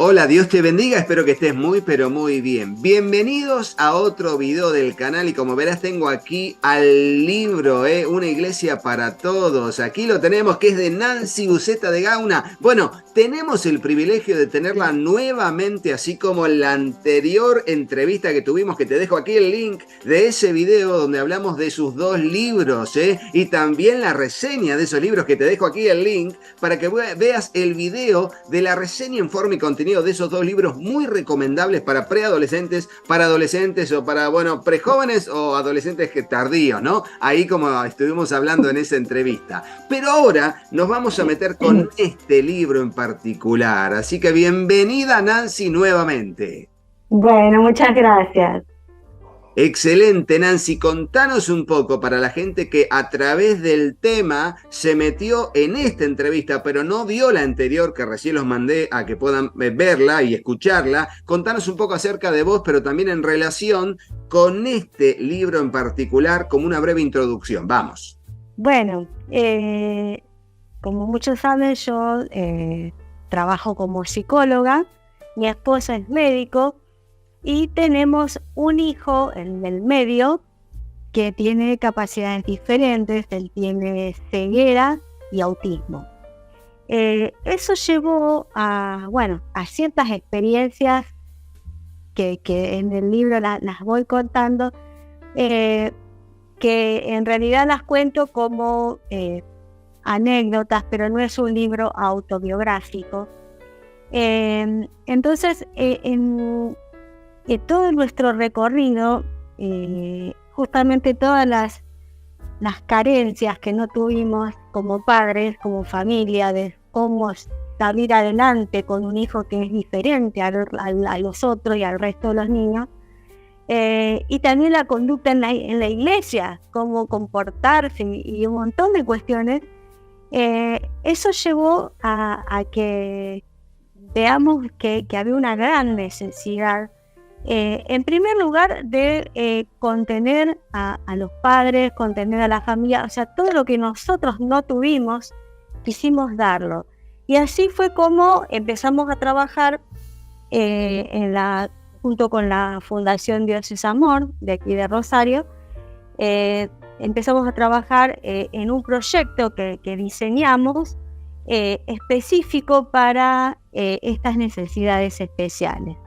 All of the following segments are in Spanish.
Hola, Dios te bendiga, espero que estés muy pero muy bien. Bienvenidos a otro video del canal y como verás tengo aquí al libro, Una iglesia para todos. Aquí lo tenemos, que es de Nancy Uceta de Gauna. Bueno, tenemos el privilegio de tenerla nuevamente, así como en la anterior entrevista que tuvimos, que te dejo aquí el link de ese video donde hablamos de sus dos libros, y también la reseña de esos libros, que te dejo aquí el link para que veas el video de la reseña en forma y contenido de esos dos libros muy recomendables para preadolescentes, para adolescentes o para, bueno, prejóvenes o adolescentes tardíos, ¿no? Ahí como estuvimos hablando en esa entrevista. Pero ahora nos vamos a meter con este libro en particular. Así que bienvenida, Nancy, nuevamente. Bueno, muchas gracias. Excelente, Nancy. Contanos un poco para la gente que a través del tema se metió en esta entrevista, pero no vio la anterior, que recién los mandé a que puedan verla y escucharla. Contanos un poco acerca de vos, pero también en relación con este libro en particular, como una breve introducción. Vamos. Bueno, como muchos saben, yo trabajo como psicóloga, mi esposo es médico y tenemos un hijo en el medio que tiene capacidades diferentes. Él tiene ceguera y autismo. Eso llevó a ciertas experiencias que en el libro las voy contando, que en realidad las cuento como anécdotas, pero no es un libro autobiográfico. Entonces, en todo nuestro recorrido, justamente todas las carencias que no tuvimos como padres, como familia, de cómo salir adelante con un hijo que es diferente a los otros y al resto de los niños, y también la conducta en la iglesia, cómo comportarse y un montón de cuestiones, eso llevó a que veamos que había una gran necesidad, en primer lugar, de contener a los padres, contener a la familia, o sea, todo lo que nosotros no tuvimos, quisimos darlo. Y así fue como empezamos a trabajar junto con la Fundación Dios es Amor, de aquí de Rosario. Empezamos a trabajar en un proyecto que diseñamos específico para estas necesidades especiales,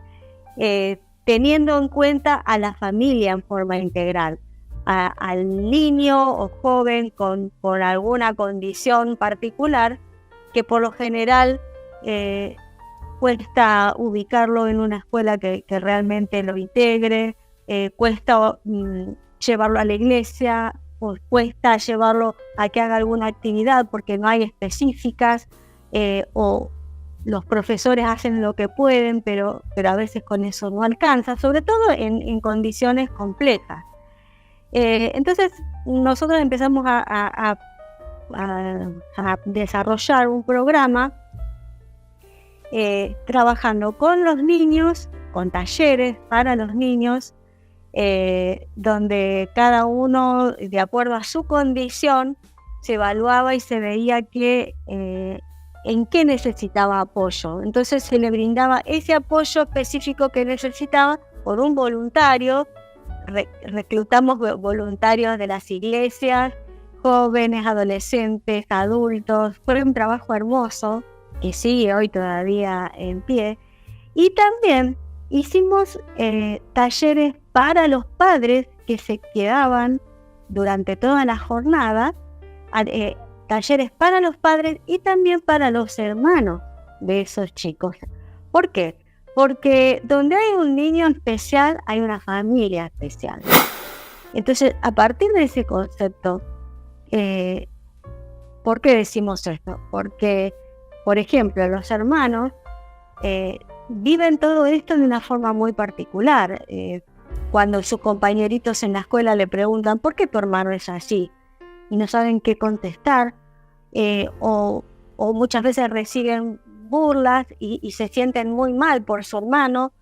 teniendo en cuenta a la familia en forma integral, al niño o joven con alguna condición particular que por lo general cuesta ubicarlo en una escuela que realmente lo integre, cuesta llevarlo a la iglesia, o cuesta llevarlo a que haga alguna actividad porque no hay específicas, o los profesores hacen lo que pueden, pero a veces con eso no alcanza, sobre todo en condiciones complejas. Entonces nosotros empezamos a desarrollar un programa trabajando con los niños, con talleres para los niños, donde cada uno, de acuerdo a su condición, se evaluaba y se veía en qué necesitaba apoyo. Entonces se le brindaba ese apoyo específico que necesitaba por un voluntario. Reclutamos voluntarios de las iglesias, jóvenes, adolescentes, adultos. Fue un trabajo hermoso que sigue hoy todavía en pie. Y también hicimos talleres para los padres que se quedaban durante toda la jornada, talleres para los padres y también para los hermanos de esos chicos. ¿Por qué? Porque donde hay un niño especial, hay una familia especial. Entonces, a partir de ese concepto, ¿por qué decimos esto? Porque, por ejemplo, los hermanos viven todo esto de una forma muy particular. Cuando sus compañeritos en la escuela le preguntan ¿por qué tu hermano es así? Y no saben qué contestar, o muchas veces reciben burlas y se sienten muy mal por su hermano,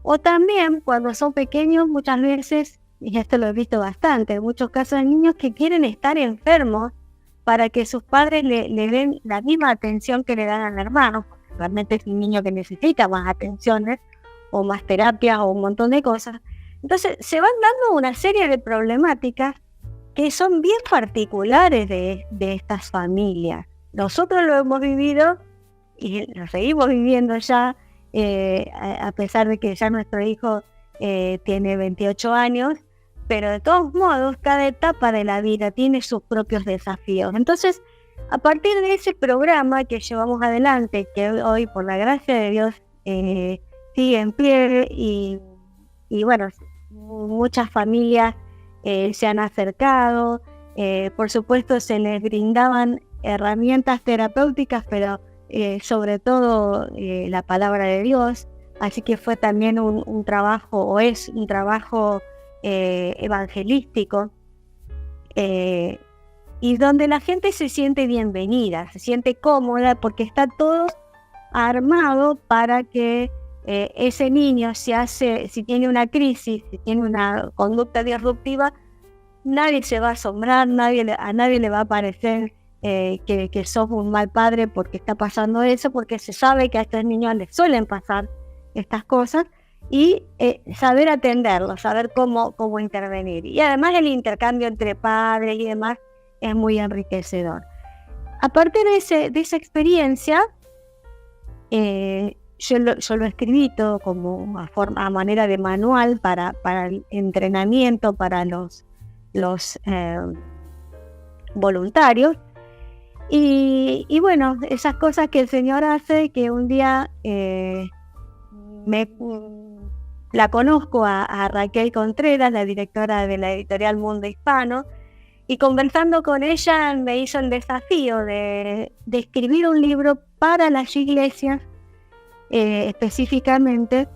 o también cuando son pequeños muchas veces, y esto lo he visto bastante, en muchos casos de niños que quieren estar enfermos para que sus padres le den la misma atención que le dan al hermano, realmente es un niño que necesita más atenciones o más terapias o un montón de cosas. Entonces se van dando una serie de problemáticas que son bien particulares de estas familias. Nosotros lo hemos vivido y lo seguimos viviendo ya, a pesar de que ya nuestro hijo tiene 28 años, pero de todos modos cada etapa de la vida tiene sus propios desafíos. Entonces, a partir de ese programa que llevamos adelante, que hoy por la gracia de Dios sigue en pie y bueno, muchas familias se han acercado, por supuesto se les brindaban herramientas terapéuticas, pero sobre todo la palabra de Dios, así que fue también un trabajo, o es un trabajo evangelístico, y donde la gente se siente bienvenida, se siente cómoda, porque está todo armado para que ese niño, si tiene una crisis, si tiene una conducta disruptiva, nadie se va a asombrar, a nadie le va a parecer que sos un mal padre porque está pasando eso, porque se sabe que a estos niños les suelen pasar estas cosas, y saber atenderlos, saber cómo intervenir. Y además el intercambio entre padres y demás es muy enriquecedor. A partir de esa experiencia, yo lo escribí todo como a manera de manual para el entrenamiento para los voluntarios. Y bueno, esas cosas que el Señor hace, que un día la conozco a Raquel Contreras, la directora de la editorial Mundo Hispano, y conversando con ella me hizo el desafío de escribir un libro para las iglesias, específicamente,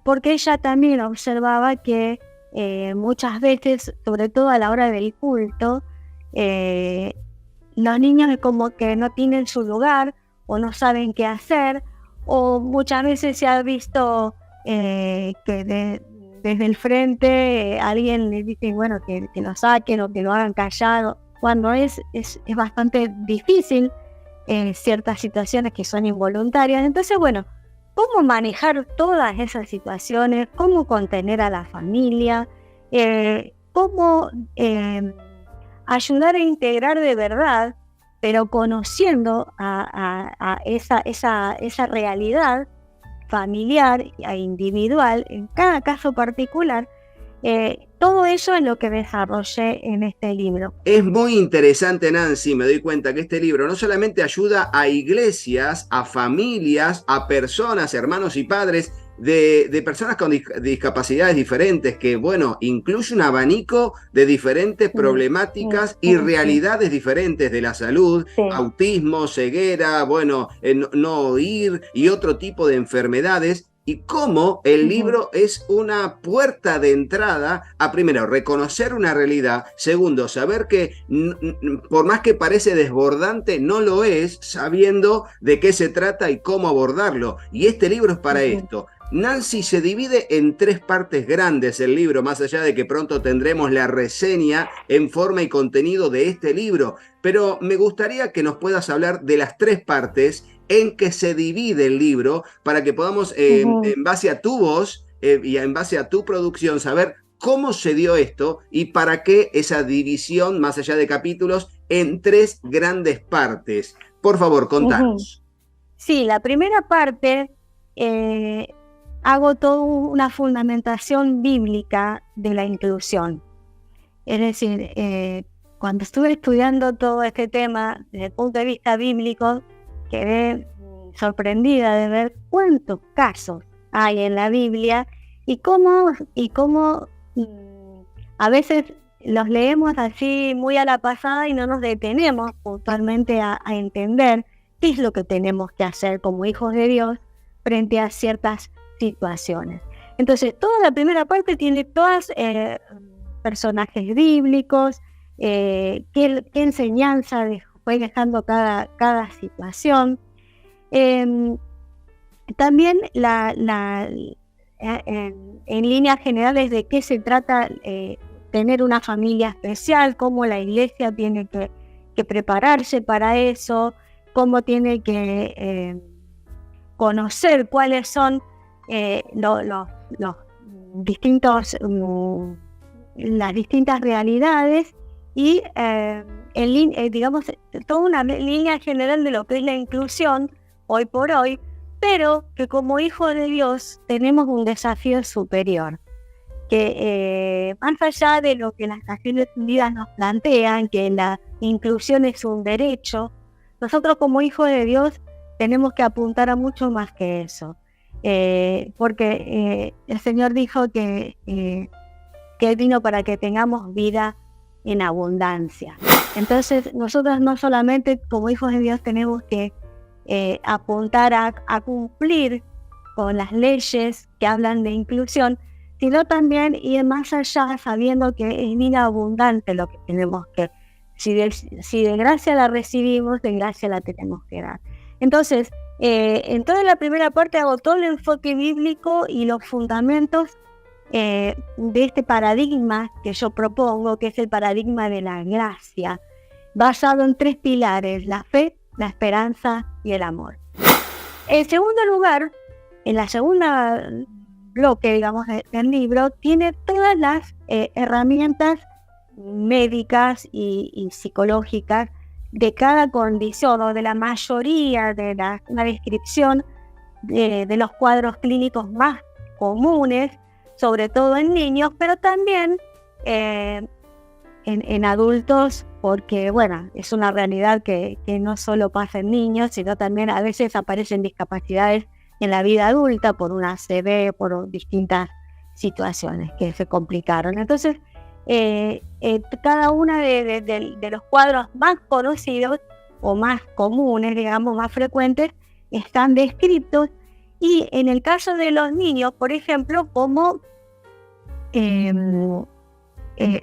porque ella también observaba que muchas veces, sobre todo a la hora del culto, los niños es como que no tienen su lugar o no saben qué hacer, o muchas veces se ha visto que desde el frente alguien le dice, bueno, que lo saquen o que lo hagan callado, cuando es bastante difícil ciertas situaciones que son involuntarias. Entonces, bueno, ¿cómo manejar todas esas situaciones? ¿Cómo contener a la familia? ¿Cómo ayudar a integrar de verdad, pero conociendo a esa realidad familiar e individual en cada caso particular? Todo eso es lo que desarrollé en este libro. Es muy interesante, Nancy, me doy cuenta que este libro no solamente ayuda a iglesias, a familias, a personas, hermanos y padres de personas con discapacidades diferentes, que bueno, incluye un abanico de diferentes problemáticas y realidades diferentes de la salud, autismo, ceguera, bueno, no oír y otro tipo de enfermedades. Y cómo el libro es una puerta de entrada a, primero, reconocer una realidad, segundo, saber que por más que parece desbordante, no lo es, sabiendo de qué se trata y cómo abordarlo. Y este libro es para esto. Nancy, se divide en 3 partes grandes el libro, más allá de que pronto tendremos la reseña en forma y contenido de este libro. Pero me gustaría que nos puedas hablar de las 3 partes en que se divide el libro, para que podamos, en base a tu voz y en base a tu producción, saber cómo se dio esto y para qué esa división, más allá de capítulos, en 3 grandes partes. Por favor, contanos. Sí, la primera parte hago toda una fundamentación bíblica de la inclusión. Es decir, cuando estuve estudiando todo este tema desde el punto de vista bíblico, quedé sorprendida de ver cuántos casos hay en la Biblia y cómo a veces los leemos así muy a la pasada y no nos detenemos puntualmente a entender qué es lo que tenemos que hacer como hijos de Dios frente a ciertas situaciones. Entonces, toda la primera parte tiene todos personajes bíblicos, qué enseñanza fue dejando cada situación. También en líneas generales de qué se trata tener una familia especial, cómo la iglesia tiene que prepararse para eso, cómo tiene que conocer cuáles son los distintos, las distintas realidades y digamos, toda una línea general de lo que es la inclusión hoy por hoy, pero que como hijos de Dios tenemos un desafío superior, que más allá de lo que las Naciones Unidas nos plantean, que la inclusión es un derecho, nosotros como hijos de Dios tenemos que apuntar a mucho más que eso, porque el Señor dijo que Él vino para que tengamos vida en abundancia. Entonces nosotros no solamente como hijos de Dios tenemos que apuntar a cumplir con las leyes que hablan de inclusión, sino también ir más allá sabiendo que es vida abundante lo que tenemos que, si de gracia la recibimos, de gracia la tenemos que dar. Entonces, en toda la primera parte hago todo el enfoque bíblico y los fundamentos de este paradigma que yo propongo, que es el paradigma de la gracia, basado en 3 pilares: la fe, la esperanza y el amor. En segundo lugar, en la segunda bloque, digamos, del libro, tiene todas las herramientas médicas y psicológicas de cada condición, o de la mayoría de una descripción de los cuadros clínicos más comunes, sobre todo en niños, pero también en adultos, porque bueno, es una realidad que no solo pasa en niños, sino también a veces aparecen discapacidades en la vida adulta por una ACV, por distintas situaciones que se complicaron. Entonces, cada uno de los cuadros más conocidos o más comunes, digamos, más frecuentes, están descritos. Y en el caso de los niños, por ejemplo, como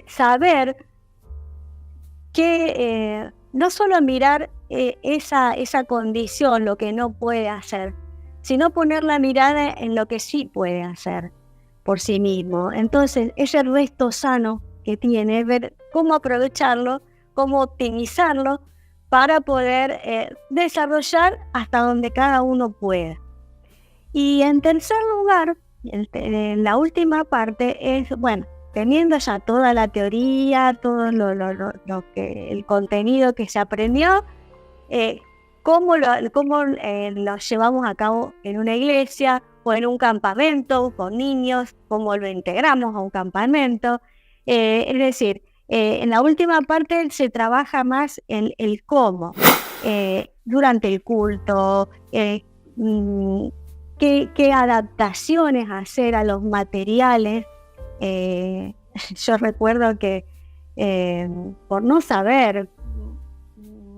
saber que no solo mirar esa condición, lo que no puede hacer, sino poner la mirada en lo que sí puede hacer por sí mismo. Entonces, ese resto sano que tiene, ver cómo aprovecharlo, cómo optimizarlo para poder desarrollar hasta donde cada uno pueda. Y en tercer lugar, la última parte es, bueno, teniendo ya toda la teoría, todo el contenido que se aprendió, cómo lo llevamos a cabo en una iglesia o en un campamento con niños, cómo lo integramos a un campamento. Es decir, en la última parte se trabaja más el cómo, durante el culto, qué adaptaciones hacer a los materiales. Yo recuerdo que por no saber,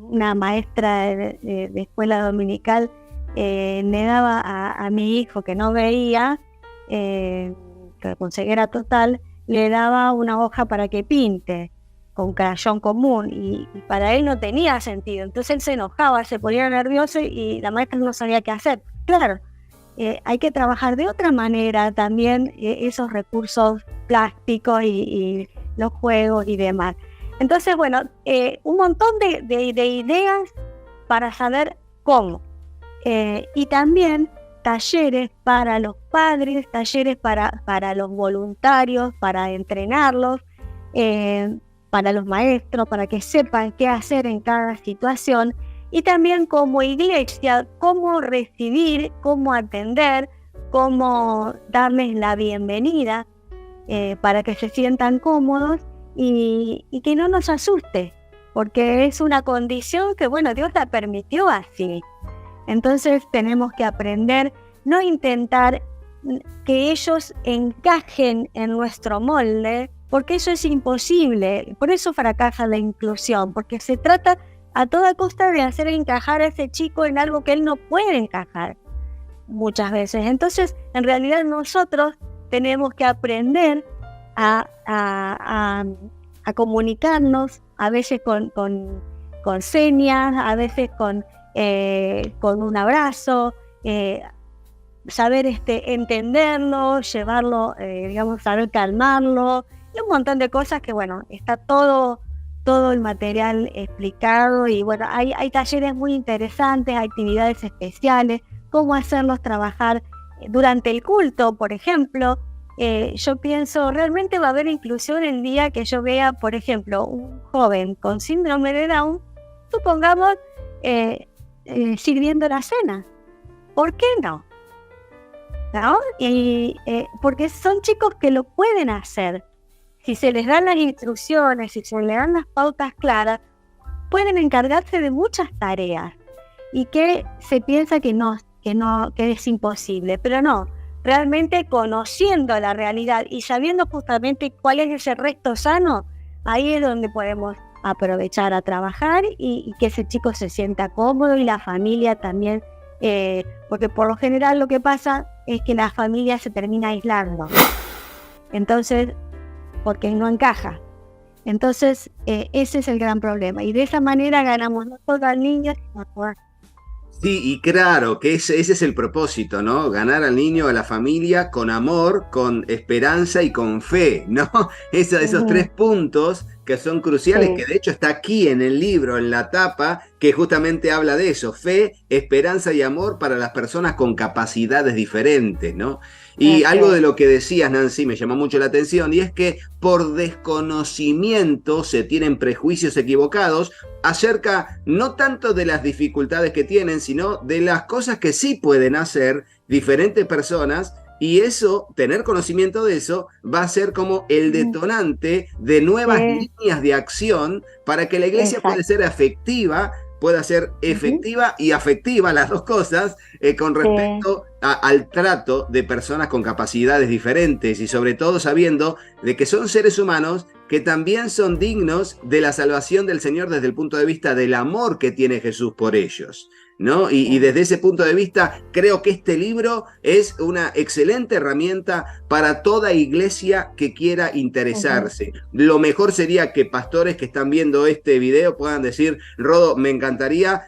una maestra de escuela dominical le daba a mi hijo que no veía, con ceguera total, le daba una hoja para que pinte con crayón común y para él no tenía sentido. Entonces él se enojaba, se ponía nervioso y la maestra no sabía qué hacer. Claro, hay que trabajar de otra manera también esos recursos plásticos y los juegos y demás. Entonces, bueno, un montón de ideas para saber cómo. Y también talleres para los padres, talleres para los voluntarios, para entrenarlos, para los maestros, para que sepan qué hacer en cada situación. Y también como iglesia, cómo recibir, cómo atender, cómo darles la bienvenida para que se sientan cómodos y que no nos asuste, porque es una condición que, bueno, Dios la permitió así. Entonces tenemos que aprender, no intentar que ellos encajen en nuestro molde, porque eso es imposible. Por eso fracasa la inclusión, porque se trata a toda costa de hacer encajar a ese chico en algo que él no puede encajar muchas veces. Entonces, en realidad nosotros tenemos que aprender a comunicarnos, a veces con señas, a veces con un abrazo, saber entenderlo, llevarlo, digamos, saber calmarlo, y un montón de cosas que, bueno, está todo todo el material explicado y bueno, hay talleres muy interesantes, actividades especiales, cómo hacerlos trabajar durante el culto, por ejemplo. Yo pienso, realmente va a haber inclusión el día que yo vea, por ejemplo, un joven con síndrome de Down, supongamos, sirviendo la cena. ¿Por qué no? ¿No? Porque son chicos que lo pueden hacer. Si se les dan las instrucciones, si se les dan las pautas claras, pueden encargarse de muchas tareas y que se piensa que es imposible, pero no. Realmente conociendo la realidad y sabiendo justamente cuál es ese resto sano, ahí es donde podemos aprovechar a trabajar y que ese chico se sienta cómodo y la familia también, porque por lo general lo que pasa es que la familia se termina aislando, entonces, porque no encaja. Entonces, ese es el gran problema y de esa manera ganamos no solo al niño, sino a todas. Sí, y claro, que ese es el propósito, ¿no? Ganar al niño, a la familia, con amor, con esperanza y con fe, ¿no? Esos tres puntos que son cruciales, Sí. que de hecho está aquí en el libro, en la tapa, que justamente habla de eso, fe, esperanza y amor para las personas con capacidades diferentes, ¿no? Y algo de lo que decías, Nancy, me llamó mucho la atención, y es que por desconocimiento se tienen prejuicios equivocados acerca no tanto de las dificultades que tienen, sino de las cosas que sí pueden hacer diferentes personas, y eso, tener conocimiento de eso, va a ser como el detonante de nuevas líneas de acción para que la iglesia pueda ser efectiva, y afectiva, las dos cosas, con respecto al trato de personas con capacidades diferentes y sobre todo sabiendo de que son seres humanos que también son dignos de la salvación del Señor desde el punto de vista del amor que tiene Jesús por ellos, ¿no? Y desde ese punto de vista creo que este libro es una excelente herramienta para toda iglesia que quiera interesarse. Lo mejor sería que pastores que están viendo este video puedan decir: Rodo, me encantaría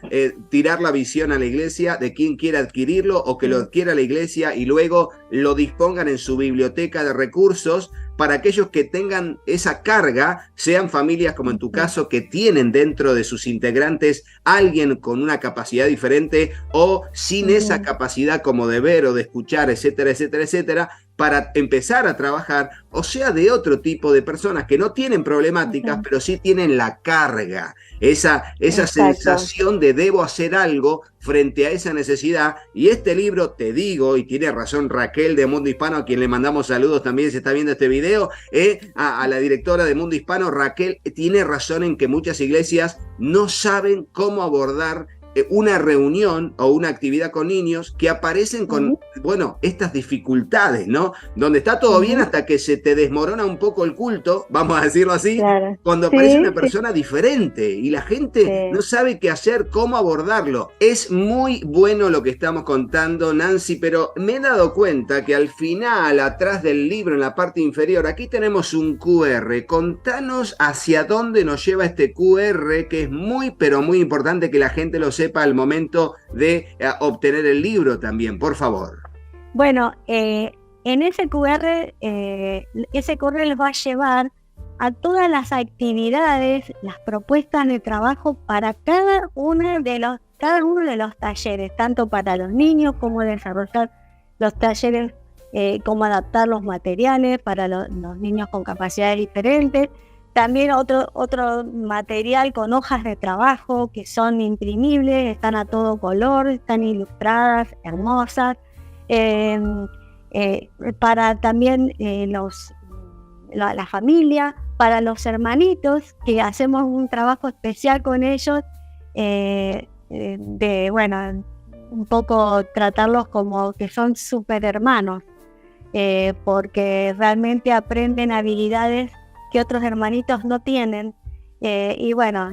tirar la visión a la iglesia de quien quiera adquirirlo, o que lo adquiera la iglesia y luego lo dispongan en su biblioteca de recursos para aquellos que tengan esa carga, sean familias como en tu caso, que tienen dentro de sus integrantes alguien con una capacidad diferente o sin esa capacidad como de ver o de escuchar, etcétera, etcétera, etcétera, para empezar a trabajar, o sea, de otro tipo de personas que no tienen problemáticas, pero sí tienen la carga, esa sensación de debo hacer algo frente a esa necesidad. Y este libro, te digo, y tiene razón Raquel de Mundo Hispano, a quien le mandamos saludos también si está viendo este video, a la directora de Mundo Hispano, Raquel, tiene razón en que muchas iglesias no saben cómo abordar una reunión o una actividad con niños que aparecen con, bueno, estas dificultades, ¿no? Donde está todo bien hasta que se te desmorona un poco el culto, vamos a decirlo así, cuando aparece una persona diferente y la gente no sabe qué hacer, cómo abordarlo. Es muy bueno lo que estamos contando, Nancy, pero me he dado cuenta que al final, atrás del libro, en la parte inferior, aquí tenemos un QR. Contanos hacia dónde nos lleva este QR, que es muy, pero muy importante que la gente lo sepa al momento de obtener el libro también, por favor. Bueno, en ese QR les va a llevar a todas las actividades, las propuestas de trabajo para cada uno de los talleres, tanto para los niños como desarrollar los talleres, cómo adaptar los materiales para los niños con capacidades diferentes. También otro material con hojas de trabajo que son imprimibles, están a todo color, están ilustradas, hermosas. Para también la familia, para los hermanitos, que hacemos un trabajo especial con ellos, bueno, un poco tratarlos como que son súper hermanos, porque realmente aprenden habilidades que otros hermanitos no tienen, y bueno,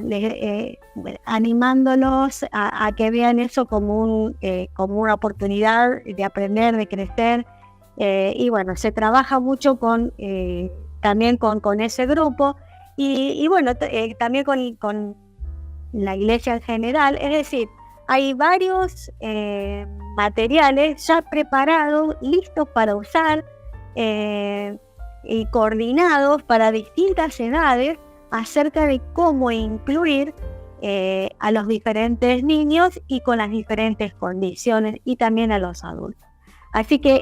animándolos a que vean eso como una oportunidad de aprender, de crecer, y bueno, se trabaja mucho también con ese grupo, y bueno, también con la iglesia en general. Es decir, hay varios materiales ya preparados, listos para usar, y coordinados para distintas edades, acerca de cómo incluir a los diferentes niños y con las diferentes condiciones y también a los adultos. Así que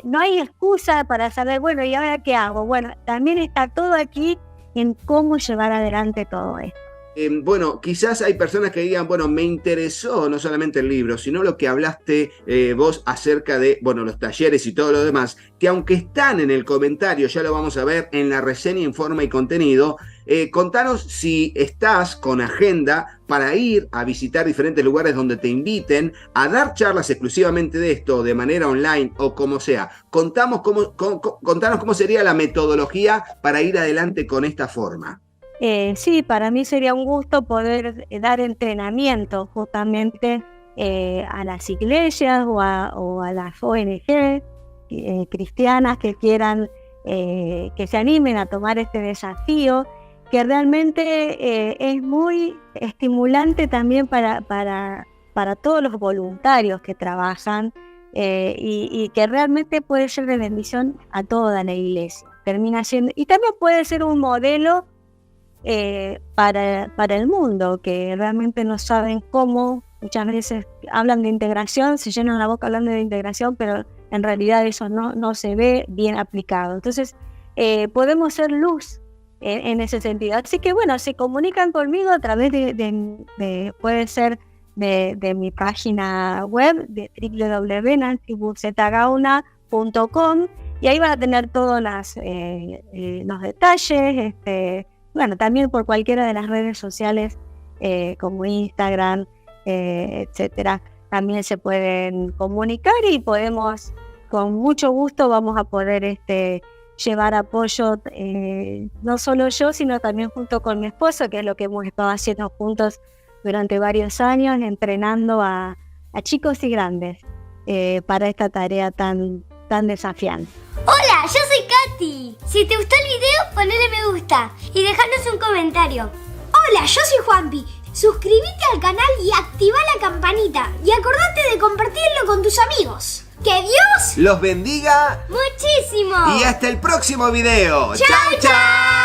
no hay excusa para saber, bueno, ¿y ahora qué hago? Bueno, también está todo aquí en cómo llevar adelante todo esto. Bueno, quizás hay personas que digan, bueno, me interesó no solamente el libro, sino lo que hablaste vos acerca de, bueno, los talleres y todo lo demás, que aunque están en el comentario, ya lo vamos a ver en la reseña, informe y contenido. Contanos si estás con agenda para ir a visitar diferentes lugares donde te inviten a dar charlas exclusivamente de esto, de manera online o como sea. Contanos cómo sería la metodología para ir adelante con esta forma. Sí, para mí sería un gusto poder dar entrenamiento justamente a las iglesias o a las ONG cristianas que quieran, que se animen a tomar este desafío, que realmente es muy estimulante también para todos los voluntarios que trabajan y que realmente puede ser de bendición a toda la iglesia. Termina siendo, y también puede ser un modelo para el mundo, que realmente no saben cómo. Muchas veces hablan de integración, se llenan la boca hablando de integración, pero en realidad eso no se ve bien aplicado. Entonces podemos ser luz en ese sentido. Así que bueno, se comunican conmigo a través puede ser de mi página web de www.nancybuzetagauna.com, y ahí van a tener todos los detalles. Bueno, también por cualquiera de las redes sociales como Instagram, etcétera, también se pueden comunicar y podemos, con mucho gusto, vamos a poder llevar apoyo, no solo yo, sino también junto con mi esposo, que es lo que hemos estado haciendo juntos durante varios años, entrenando a chicos y grandes para esta tarea tan desafiante. Hola, yo soy Katy. Si te gustó el video, ponele me gusta y dejanos un comentario. Hola, yo soy Juanpi. Suscríbete al canal y activa la campanita. Y acordate de compartirlo con tus amigos. ¡Que Dios los bendiga muchísimo! Y hasta el próximo video. ¡Chao, chao!